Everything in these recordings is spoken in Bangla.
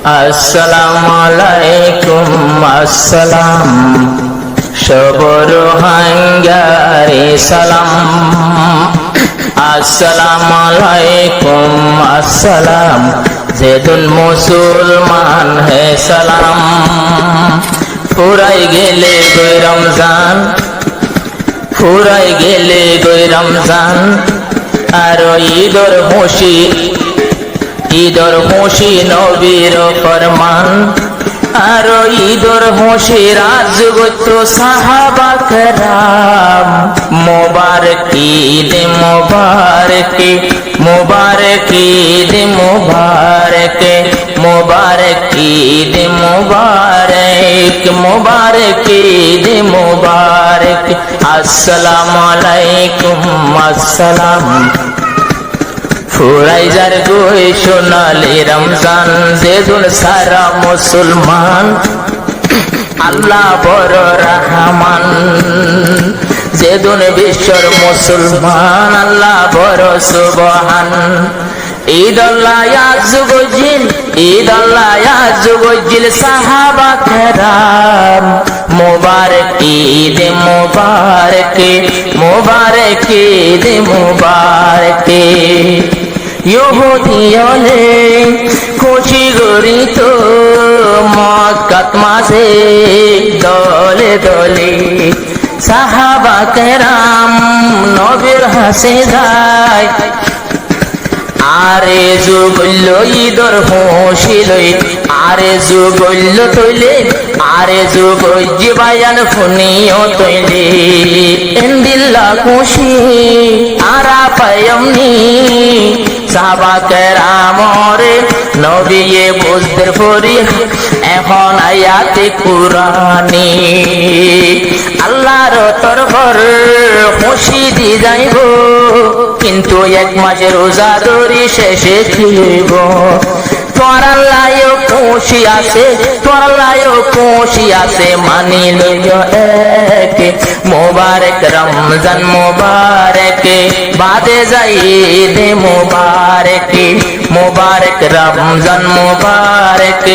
আসসালামু আলাইকুম আসসালাম সবর হাঙ্গারে সালাম আসসালামু আলাইকুম আসসালাম যেদুল মুসলমান হে সালাম ফুরাই গেলে গই রমজান ফুরাই গেলে গই রমজান আর ঈদর খুশি নবীর ফরমান আর ঈদর খুশি রাজগত সাহাবা کرام মুবারক ঈদ মুবারক মুবারক ঈদ মুবারক মুবারক ঈদ মুবারক মুবারক ঈদ মুবারক আসসালামু আলাইকুম আসসালাম ফুরাই যার গই সোনালি রমজান যেদুন সারা মুসলমান আল্লাহ বড় রহমান যেদুন বিশ্বর মুসলমান আল্লাহ বড় সুবহান ঈদ আল্লাহ ইয়াজুগজিল সাহাবা کرام মুবারক ঈদ মুবারক মুবারক ঈদ মুবারক ইহুদিয়লে খুশি গরিত মক্কাত মাঝে দলে দলে সাহাবা کرام নবীর হাসে যায় আরে যুগল ঈদর খুশি লই আরে যুগল তৈলে আরে যুগজি বায়ান ফুনিও তৈলে ইন্দিল্লা খুশি আরা পায়মনি সাহাবা کرام রে নবী বুঝদের পরি এখন আয়াতে কুরআনি আল্লাহর তরফর খুশি দি যাইব কিন্তু এক মাসের রোজা ধরি শেষে খিব তোর আল্লাহ খুশি আছে তোর আল্লাহ খুশি আছে মানি লইও এক মুবারক রমজান মুবারক বাদে যাই ঈদ মুবারক মুবারক রমজান মুবারক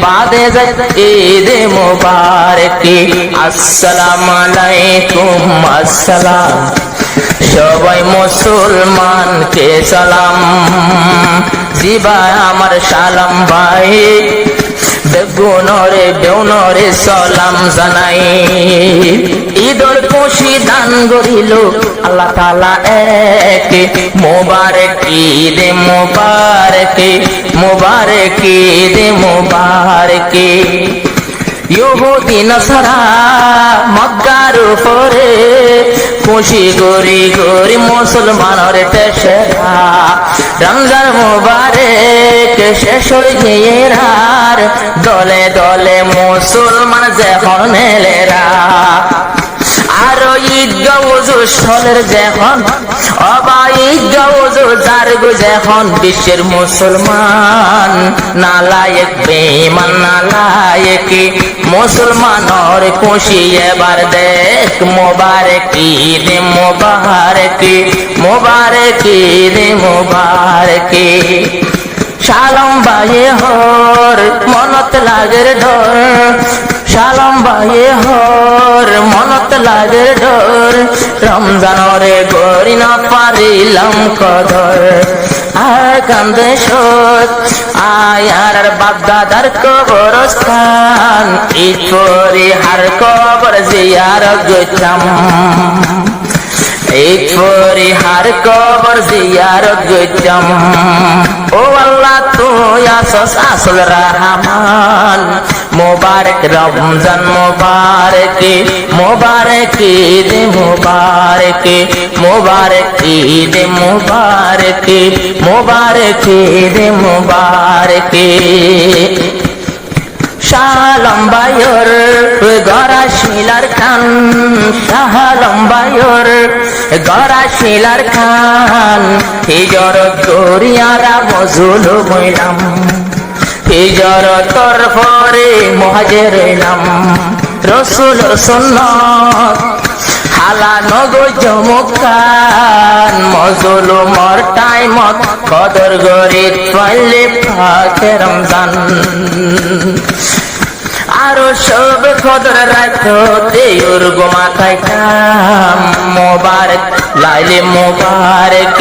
বাদে যাই ঈদ মুবারক আসসালামু আলাইকুম আসসালাম সবাই মুসলমানকে সালাম জিবা আমার সালাম ভাই বেগুনরে সালাম জানাই ঈদর খুশি দান করিল আল্লাহ তাআলা এক মুবারক ঈদ মুবারক মুবারক ঈদ মুবারক ইহুদি নাসারা মক্কার উপরে খুশি গরি গরি মুসলমানের তেসরা রমজান মুবারক শেষ হয়ে গিয়েরার দলে দলে মুসলমান যখন মেলেরা আর ঈদগাহ ওযু সলের যখন অবা ঈদগাহ ওযু যার গো যখন বিশ্বের মুসলমান নালায়েক বেঈমান নালায়েক মুসলমানের খুশি এবার দেখ মুবারক ঈদ মুবারক মুবারক ঈদ মুবারক শালম বায়ে হর মনত লাগের ডর শালম বায়ে হর মনত লাগের ডর রমজানরে গরি না পারিলাম কদর আয় কান্দে সত আয়ার বাপ দাদার কবরস্থান ঈদ পরি হার কবর জিয়ারত গইতাম ঈদ পরি হার কবর জিয়ারত গইতাম ও আল্লাহ তুই আসস আসল রহমান মুবারক রমজান মুবারক মুবারক ঈদ মুবারক মুবারক ঈদ মুবারক মুবারক ঈদ মুবারক শালম্বায়র গড়া শিলার খান শালম্বায়র গড়া শিলার খান হিজরত করিয়ারা মজুল হইলাম হিজরতর পরে মুহাজির হইলাম রসুল সুন্নাত হালা নগৈ জমকান মজলুমর টাইমত কদর গরি পাইলে পাকে রমজান আরো সব কদর রাখতে উর্গো মাথায় কাম মোবারক লাইলে মোবারক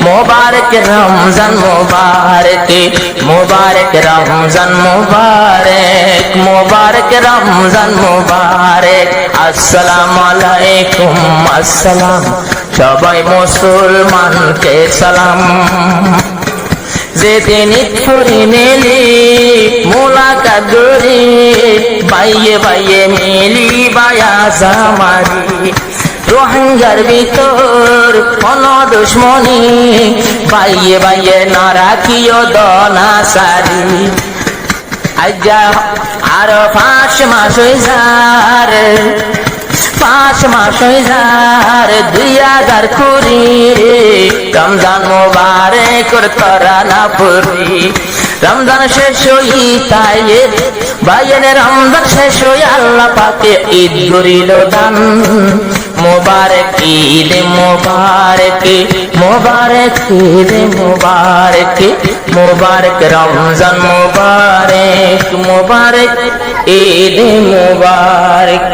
মোবারক রমজান মোবারক মোবারক রমজান মোবারক মোবারক রমজান মোবারক আসসালামু আলাইকুম আসসালাম সবাই মুসলমানকে সালাম যেদিন ফুরি মেলি মোলাকাত গরি বাইয়ে বাইয়ে মিলি বায়া জামারি রোহিঙ্গার ভিতর কোন দুশ্মনী বাইয়ে বাইয়ে না রাখিও দনা সারি আজ্জা আরো 5 মাস হইজার 5 মাস হইজার 2020 রমজান মোবারক তোরা না পুরি রমজান শেষ হই তাই বাইরে রমজান শেষ হই আল্লাহ পাকে ঈদ করিল দান মোবারক ঈদ মোবারক মোবারক ঈদ মোবারক মোবারক রমজান মোবারক মোবারক ঈদ মোবারক